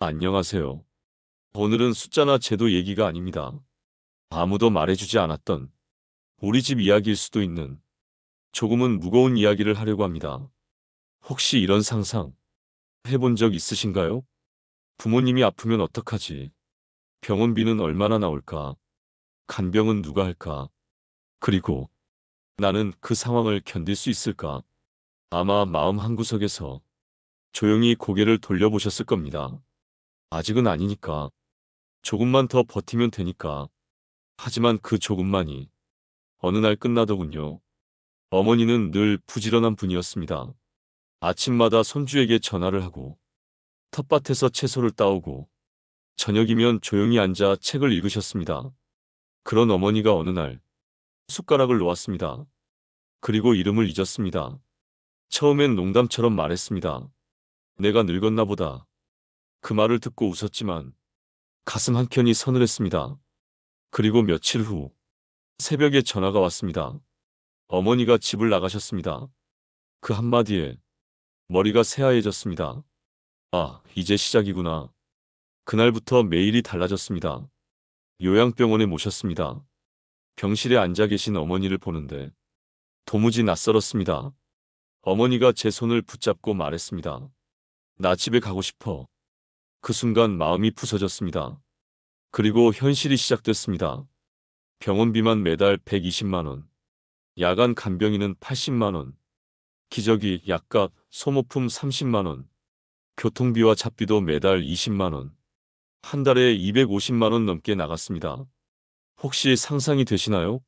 안녕하세요. 오늘은 숫자나 제도 얘기가 아닙니다. 아무도 말해주지 않았던 우리 집 이야기일 수도 있는 조금은 무거운 이야기를 하려고 합니다. 혹시 이런 상상 해본 적 있으신가요? 부모님이 아프면 어떡하지? 병원비는 얼마나 나올까? 간병은 누가 할까? 그리고 나는 그 상황을 견딜 수 있을까? 아마 마음 한구석에서 조용히 고개를 돌려보셨을 겁니다. 아직은 아니니까. 조금만 더 버티면 되니까. 하지만 그 조금만이 어느 날 끝나더군요. 어머니는 늘 부지런한 분이었습니다. 아침마다 손주에게 전화를 하고 텃밭에서 채소를 따오고 저녁이면 조용히 앉아 책을 읽으셨습니다. 그런 어머니가 어느 날 숟가락을 놓았습니다. 그리고 이름을 잊었습니다. 처음엔 농담처럼 말했습니다. 내가 늙었나 보다. 그 말을 듣고 웃었지만 가슴 한켠이 서늘했습니다. 그리고 며칠 후 새벽에 전화가 왔습니다. 어머니가 집을 나가셨습니다. 그 한마디에 머리가 새하얘졌습니다. 아, 이제 시작이구나. 그날부터 매일이 달라졌습니다. 요양병원에 모셨습니다. 병실에 앉아 계신 어머니를 보는데 도무지 낯설었습니다. 어머니가 제 손을 붙잡고 말했습니다. 나 집에 가고 싶어. 그 순간 마음이 부서졌습니다. 그리고 현실이 시작됐습니다. 병원비만 매달 120만 원, 야간 간병인은 80만 원, 기저귀, 약값, 소모품 30만 원, 교통비와 잡비도 매달 20만 원, 한 달에 250만 원 넘게 나갔습니다. 혹시 상상이 되시나요?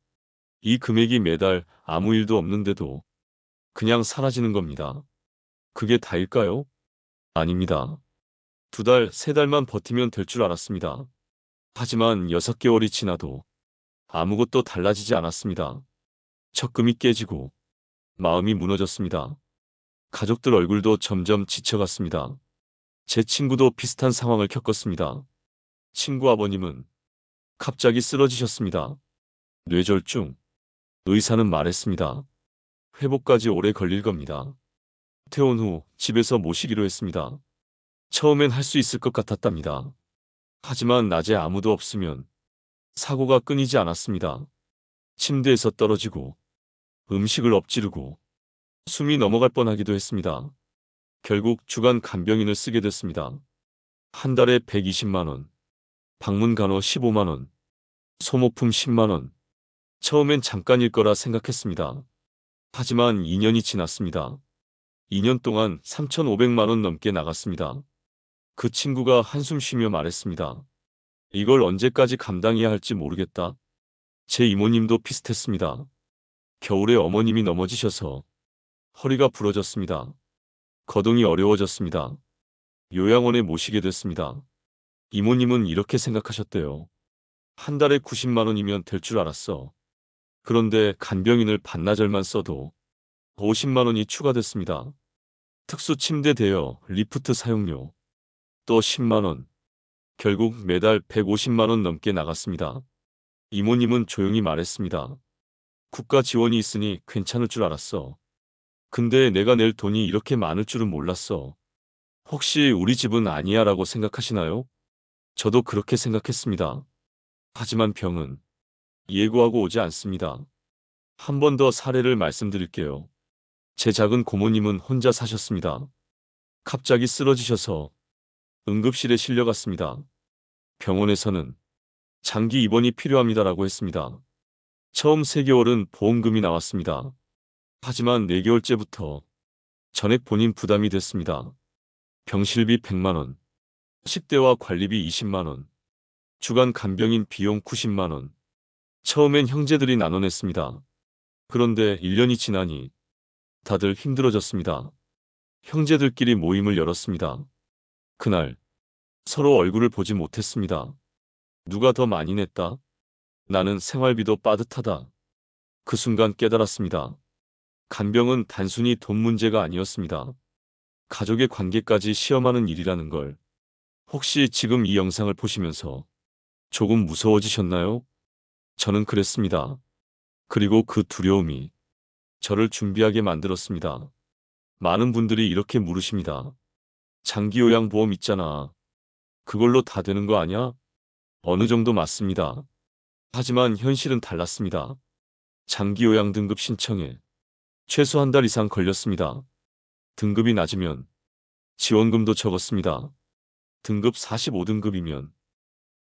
이 금액이 매달 아무 일도 없는데도 그냥 사라지는 겁니다. 그게 다일까요? 아닙니다. 두 달, 세 달만 버티면 될 줄 알았습니다. 하지만 6개월이 지나도 아무것도 달라지지 않았습니다. 적금이 깨지고 마음이 무너졌습니다. 가족들 얼굴도 점점 지쳐갔습니다. 제 친구도 비슷한 상황을 겪었습니다. 친구 아버님은 갑자기 쓰러지셨습니다. 뇌졸중. 의사는 말했습니다. 회복까지 오래 걸릴 겁니다. 퇴원 후 집에서 모시기로 했습니다. 처음엔 할 수 있을 것 같았답니다. 하지만 낮에 아무도 없으면 사고가 끊이지 않았습니다. 침대에서 떨어지고 음식을 엎지르고 숨이 넘어갈 뻔하기도 했습니다. 결국 주간 간병인을 쓰게 됐습니다. 한 달에 120만 원, 방문 간호 15만 원, 소모품 10만 원. 처음엔 잠깐일 거라 생각했습니다. 하지만 2년이 지났습니다. 2년 동안 3,500만 원 넘게 나갔습니다. 그 친구가 한숨 쉬며 말했습니다. 이걸 언제까지 감당해야 할지 모르겠다. 제 이모님도 비슷했습니다. 겨울에 어머님이 넘어지셔서 허리가 부러졌습니다. 거동이 어려워졌습니다. 요양원에 모시게 됐습니다. 이모님은 이렇게 생각하셨대요. 한 달에 90만 원이면 될 줄 알았어. 그런데 간병인을 반나절만 써도 50만 원이 추가됐습니다. 특수 침대 대여, 리프트 사용료, 또 10만 원. 결국 매달 150만 원 넘게 나갔습니다. 이모님은 조용히 말했습니다. 국가 지원이 있으니 괜찮을 줄 알았어. 근데 내가 낼 돈이 이렇게 많을 줄은 몰랐어. 혹시 우리 집은 아니야 라고 생각하시나요? 저도 그렇게 생각했습니다. 하지만 병은 예고하고 오지 않습니다. 한 번 더 사례를 말씀드릴게요. 제 작은 고모님은 혼자 사셨습니다. 갑자기 쓰러지셔서 응급실에 실려갔습니다. 병원에서는 장기 입원이 필요합니다라고 했습니다. 처음 3개월은 보험금이 나왔습니다. 하지만 4개월째부터 전액 본인 부담이 됐습니다. 병실비 100만 원, 식대와 관리비 20만 원, 주간 간병인 비용 90만 원. 처음엔 형제들이 나눠냈습니다. 그런데 1년이 지나니 다들 힘들어졌습니다. 형제들끼리 모임을 열었습니다. 그날 서로 얼굴을 보지 못했습니다. 누가 더 많이 냈다? 나는 생활비도 빠듯하다. 그 순간 깨달았습니다. 간병은 단순히 돈 문제가 아니었습니다. 가족의 관계까지 시험하는 일이라는 걸. 혹시 지금 이 영상을 보시면서 조금 무서워지셨나요? 저는 그랬습니다. 그리고 그 두려움이 저를 준비하게 만들었습니다. 많은 분들이 이렇게 물으십니다. 장기요양보험 있잖아. 그걸로 다 되는 거 아냐? 어느 정도 맞습니다. 하지만 현실은 달랐습니다. 장기 요양 등급 신청에 최소 한 달 이상 걸렸습니다. 등급이 낮으면 지원금도 적었습니다. 등급 45등급이면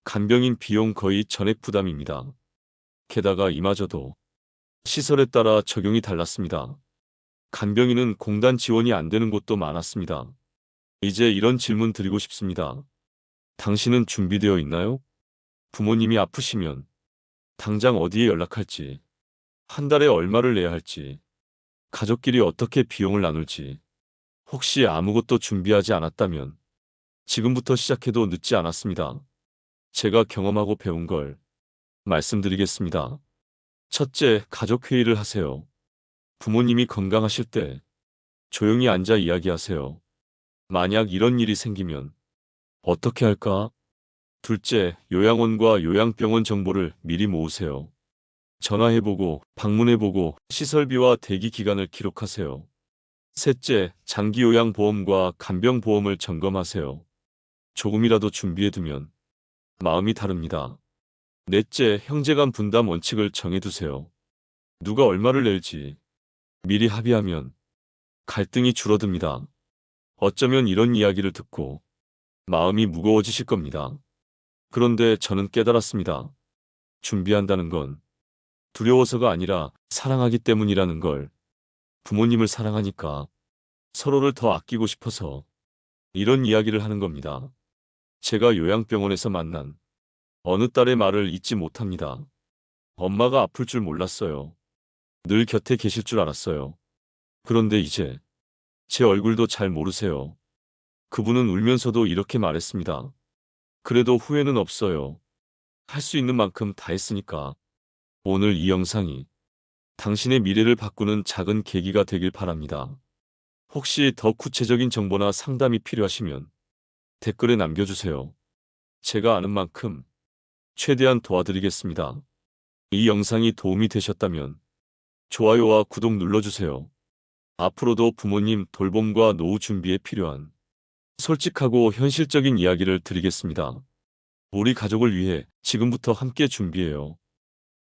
간병인 비용 거의 전액 부담입니다. 게다가 이마저도 시설에 따라 적용이 달랐습니다. 간병인은 공단 지원이 안 되는 곳도 많았습니다. 이제 이런 질문 드리고 싶습니다. 당신은 준비되어 있나요? 부모님이 아프시면 당장 어디에 연락할지, 한 달에 얼마를 내야 할지, 가족끼리 어떻게 비용을 나눌지, 혹시 아무것도 준비하지 않았다면 지금부터 시작해도 늦지 않았습니다. 제가 경험하고 배운 걸 말씀드리겠습니다. 첫째, 가족회의를 하세요. 부모님이 건강하실 때 조용히 앉아 이야기하세요. 만약 이런 일이 생기면 어떻게 할까? 둘째, 요양원과 요양병원 정보를 미리 모으세요. 전화해보고, 방문해보고, 시설비와 대기 기간을 기록하세요. 셋째, 장기요양보험과 간병보험을 점검하세요. 조금이라도 준비해두면 마음이 다릅니다. 넷째, 형제간 분담 원칙을 정해두세요. 누가 얼마를 낼지 미리 합의하면 갈등이 줄어듭니다. 어쩌면 이런 이야기를 듣고 마음이 무거워지실 겁니다. 그런데 저는 깨달았습니다. 준비한다는 건 두려워서가 아니라 사랑하기 때문이라는 걸. 부모님을 사랑하니까 서로를 더 아끼고 싶어서 이런 이야기를 하는 겁니다. 제가 요양병원에서 만난 어느 딸의 말을 잊지 못합니다. 엄마가 아플 줄 몰랐어요. 늘 곁에 계실 줄 알았어요. 그런데 이제 제 얼굴도 잘 모르세요. 그분은 울면서도 이렇게 말했습니다. 그래도 후회는 없어요. 할 수 있는 만큼 다 했으니까. 오늘 이 영상이 당신의 미래를 바꾸는 작은 계기가 되길 바랍니다. 혹시 더 구체적인 정보나 상담이 필요하시면 댓글에 남겨주세요. 제가 아는 만큼 최대한 도와드리겠습니다. 이 영상이 도움이 되셨다면 좋아요와 구독 눌러주세요. 앞으로도 부모님 돌봄과 노후 준비에 필요한 솔직하고 현실적인 이야기를 드리겠습니다. 우리 가족을 위해 지금부터 함께 준비해요.